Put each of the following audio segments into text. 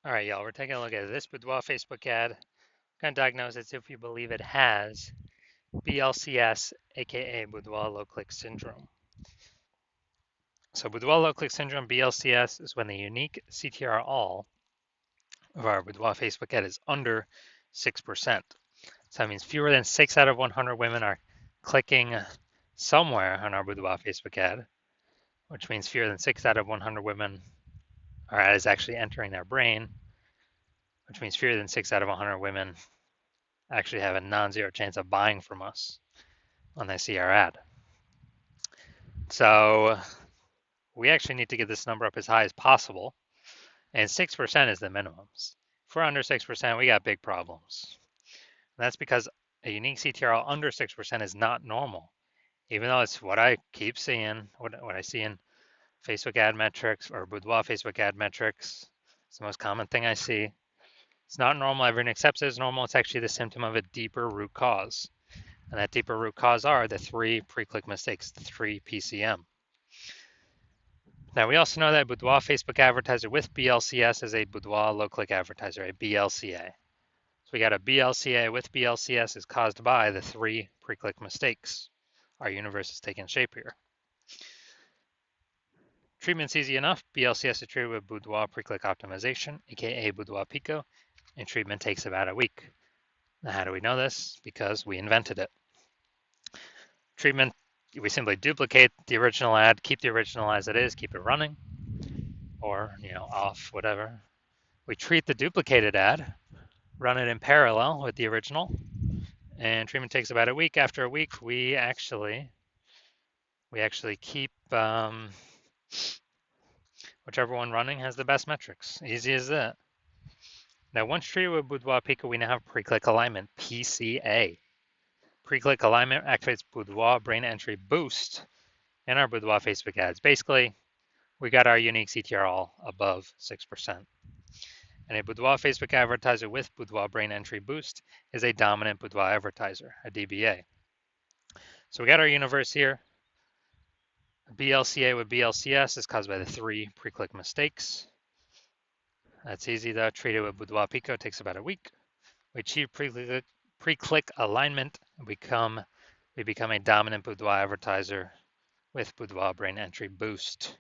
All right, y'all, we're taking a look at this Boudoir Facebook ad. We're going to diagnose it if we believe it has BLCS, aka Boudoir low click syndrome. So Boudoir low click syndrome, BLCS, is when the unique CTR all of our Boudoir Facebook ad is under 6%. So that means fewer than 6 out of 100 women are clicking somewhere on our Boudoir Facebook ad, which means fewer than 6 out of 100 women our ad is actually entering their brain, which means fewer than 6 out of 100 women actually have a non-zero chance of buying from us when they see our ad. So we actually need to get this number up as high as possible, and 6% is the minimums. If we're under 6%, we got big problems. And that's because a unique CTRL under 6% is not normal, even though it's what I keep seeing, what I see in Facebook ad metrics or Boudoir Facebook ad metrics. It's the most common thing I see. It's not normal. Everyone accepts it as normal. It's actually the symptom of a deeper root cause. And that deeper root cause are the 3 pre-click mistakes, the 3 PCM. Now, we also know that Boudoir Facebook advertiser with BLCS is a Boudoir low-click advertiser, a BLCA. So we got a BLCA with BLCS is caused by the 3 pre-click mistakes. Our universe is taking shape here. Treatment's easy enough. BLCS is treated with Boudoir pre-click optimization, aka Boudoir Pico, and treatment takes about a week. Now, how do we know this? Because we invented it. Treatment, we simply duplicate the original ad, keep the original as it is, keep it running, or off, whatever. We treat the duplicated ad, run it in parallel with the original, and treatment takes about a week. After a week, we actually keep whichever one running has the best metrics. Easy as that. Now, once treated with Boudoir Pico, we now have pre-click alignment, PCA. Pre-click alignment activates Boudoir brain entry boost in our Boudoir Facebook ads. Basically, we got our unique CTR all above 6%. And a Boudoir Facebook advertiser with Boudoir brain entry boost is a dominant Boudoir advertiser, a DBA. So we got our universe here. BLCA with BLCS is caused by the 3 pre-click mistakes. That's easy though. Treated with Boudoir Pico takes about a week. We achieve pre-click alignment. We become a dominant Boudoir advertiser with Boudoir brain entry boost.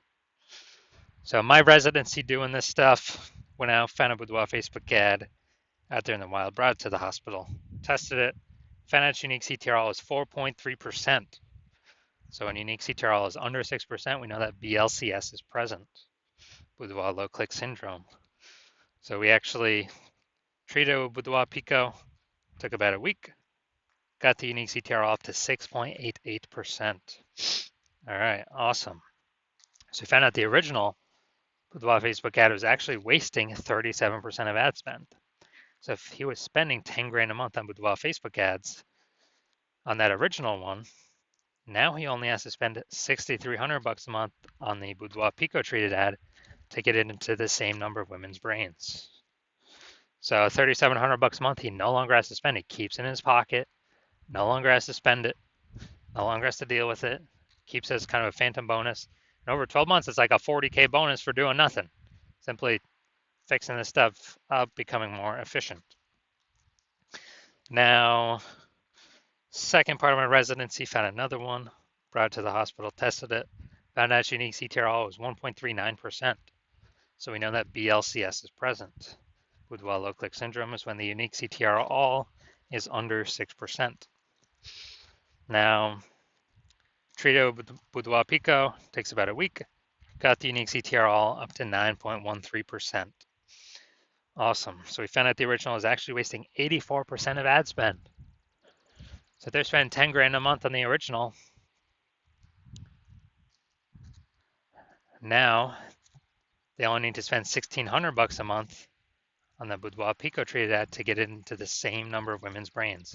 So my residency doing this stuff, went out, found a Boudoir Facebook ad out there in the wild, brought it to the hospital, tested it, found out its unique CTRL is 4.3%. So when unique CTRL is under 6%, we know that BLCS is present, Boudoir low click syndrome. So we actually treated with Boudoir Pico, took about a week, got the unique CTRL up to 6.88%. All right, awesome. So we found out the original Boudoir Facebook ad was actually wasting 37% of ad spend. So if he was spending 10 grand a month on Boudoir Facebook ads on that original one, now he only has to spend 6,300 bucks a month on the Boudoir Pico treated ad to get it into the same number of women's brains. So 3,700 bucks a month, he no longer has to spend. He keeps it in his pocket, no longer has to spend it, no longer has to deal with it. Keeps it as kind of a phantom bonus. And over 12 months, it's like a 40K bonus for doing nothing. Simply fixing this stuff up, becoming more efficient. Now, second part of my residency, found another one, brought it to the hospital, tested it, found out its unique CTRL was 1.39%. So we know that BLCS is present. Boudoir low click syndrome is when the unique CTRL all is under 6%. Now, treated with Boudoir Pico takes about a week, got the unique CTR all up to 9.13%. Awesome. So we found out the original is actually wasting 84% of ad spend. So if they're spending 10 grand a month on the original, now they only need to spend 1,600 bucks a month on the Boudoir Pico treated ad to get it into the same number of women's brains.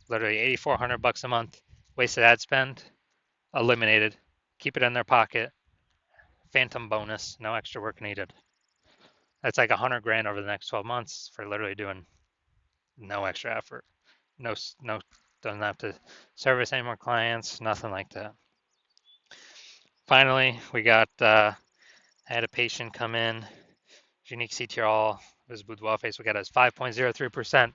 Literally 8,400 bucks a month, wasted ad spend, eliminated, keep it in their pocket, phantom bonus, no extra work needed. That's like 100 grand over the next 12 months for literally doing no extra effort. No, doesn't have to service any more clients, nothing like that. Finally, we got, I had a patient come in. Unique CTRL, this Boudoir Facebook ad has 5.03%.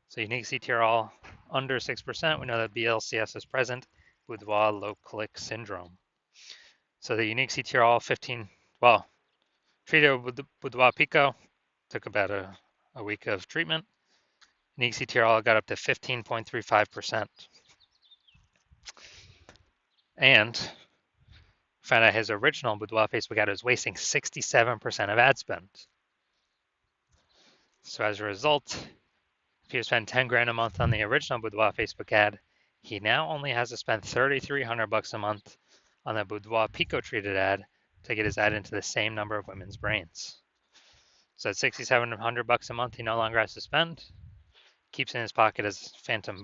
So unique CTRL under 6%, we know that BLCS is present, Boudoir low click syndrome. So the unique CTRL 15, well, treated with the Boudoir Pico, took about a week of treatment. Unique CTRL got up to 15.35%. And found out his original Boudoir Facebook ad was wasting 67% of ad spend. So as a result, if you spend 10 grand a month on the original Boudoir Facebook ad, he now only has to spend $3,300 a month on the Boudoir Pico treated ad to get his ad into the same number of women's brains. So at $6,700 a month, he no longer has to spend. Keeps in his pocket as phantom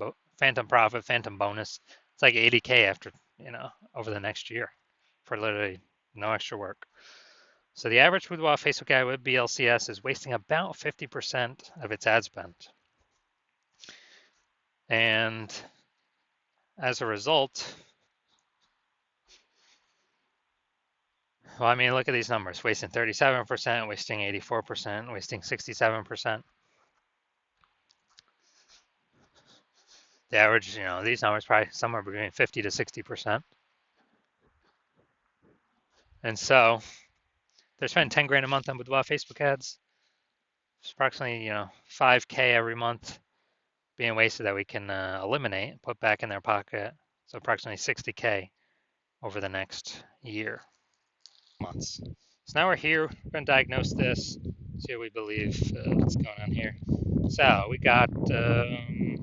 profit, phantom bonus. It's like 80K after, over the next year for literally no extra work. So the average Boudoir Facebook ad with BLCS is wasting about 50% of its ad spend. And as a result, well, I mean, look at these numbers, wasting 37%, wasting 84%, wasting 67%. The average, these numbers probably somewhere between 50 to 60%. And so they're spending 10 grand a month on Boudoir Facebook ads. It's approximately, 5K every month being wasted that we can eliminate and put back in their pocket. So approximately 60K over the next year, months. So now we're here, we're going to diagnose this, see what we believe what's going on here. So we got, we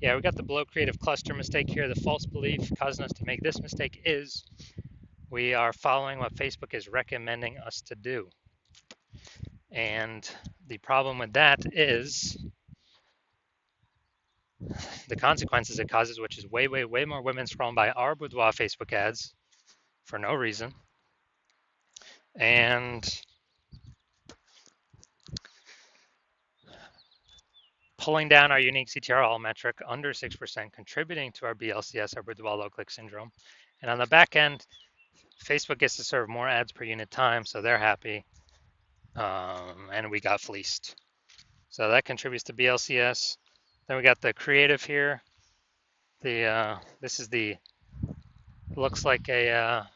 got the below creative cluster mistake here. The false belief causing us to make this mistake is we are following what Facebook is recommending us to do. And the problem with that is the consequences it causes, which is way more women scrolling by our Boudoir Facebook ads for no reason. And pulling down our unique CTRL metric under 6%, contributing to our BLCS, our Boudoir low click syndrome. And on the back end, Facebook gets to serve more ads per unit time, so they're happy. And we got fleeced. So that contributes to BLCS. Then we got the creative here. This is looks like an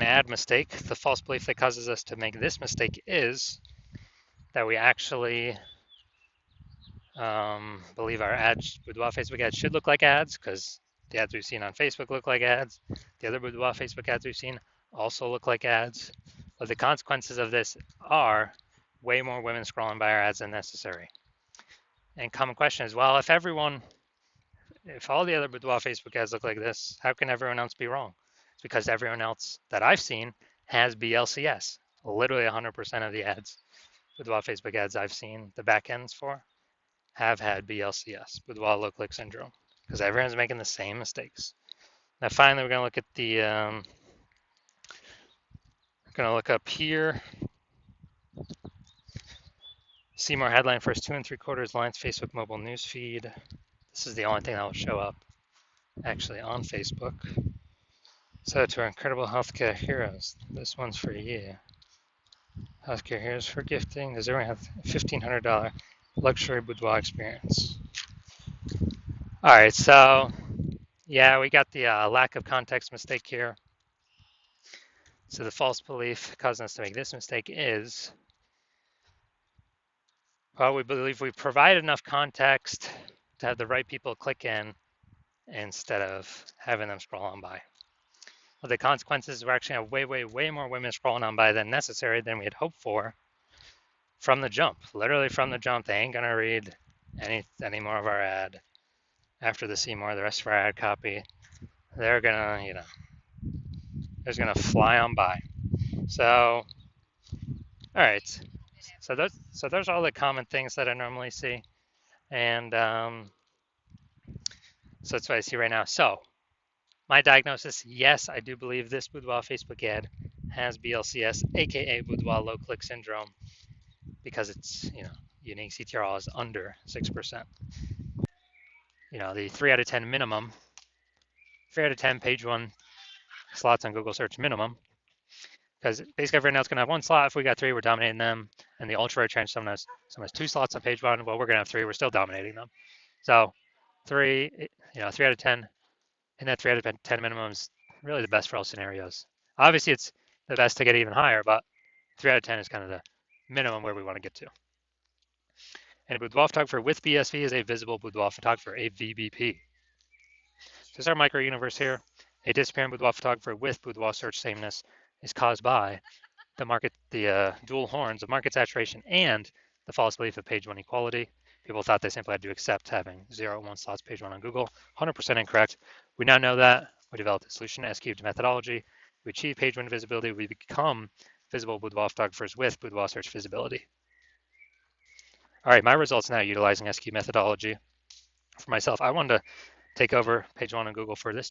ad mistake. The false belief that causes us to make this mistake is that we actually believe our ads, Boudoir Facebook ads, should look like ads because the ads we've seen on Facebook look like ads. The other Boudoir Facebook ads we've seen also look like ads. But the consequences of this are way more women scrolling by our ads than necessary. And common question is, well, if all the other Boudoir Facebook ads look like this, how can everyone else be wrong? It's because everyone else that I've seen has BLCS. Literally 100% of the ads, Boudoir Facebook ads I've seen the back ends for, have had BLCS, Boudoir low click syndrome, because everyone's making the same mistakes. Now, finally, we're going to look at we're going to look up here. See more headline first 2 3/4 lines, Facebook mobile news feed. This is the only thing that will show up actually on Facebook. So to our incredible healthcare heroes, this one's for you. Healthcare heroes for gifting. Does everyone have a $1,500 luxury boudoir experience? All right, so yeah, we got the lack of context mistake here. So the false belief causing us to make this mistake is, well, we believe we provide enough context to have the right people click in instead of having them scroll on by. Well, the consequences, we're actually have way more women scrolling on by than necessary than we had hoped for from the jump. Literally from the jump, they ain't gonna read any more of our ad. After they see more of the rest of our ad copy, they're gonna, they're gonna fly on by. So, all right. So those are all the common things that I normally see, and so that's what I see right now. So my diagnosis, yes, I do believe this Boudoir Facebook ad has BLCS, aka Boudoir low click syndrome, because it's unique CTRL is under 6%. The 3 out of 10 minimum, 3 out of 10 page 1 slots on Google search minimum because basically everyone else is going to have one slot. If we got three, we're dominating them. And the ultra rare chance someone has two slots on page one. Well, we're going to have three. We're still dominating them. So three, 3 out of 10, and that 3 out of 10 minimum is really the best for all scenarios. Obviously, it's the best to get even higher, but 3 out of 10 is kind of the minimum where we want to get to. And a boudoir photographer with BSV is a visible boudoir photographer, a VBP. This is our micro universe here. A disappearing boudoir photographer with boudoir search sameness is caused by the dual horns of market saturation and the false belief of page one equality. People thought they simply had to accept having 0 and 1 slots page one on Google. 100% incorrect. We now know that. We developed a solution, S-cubed methodology. We achieve page one visibility. We become visible boudoir photographers with boudoir search visibility. All right, my results now utilizing S-cubed methodology. For myself, I wanted to take over page one on Google for this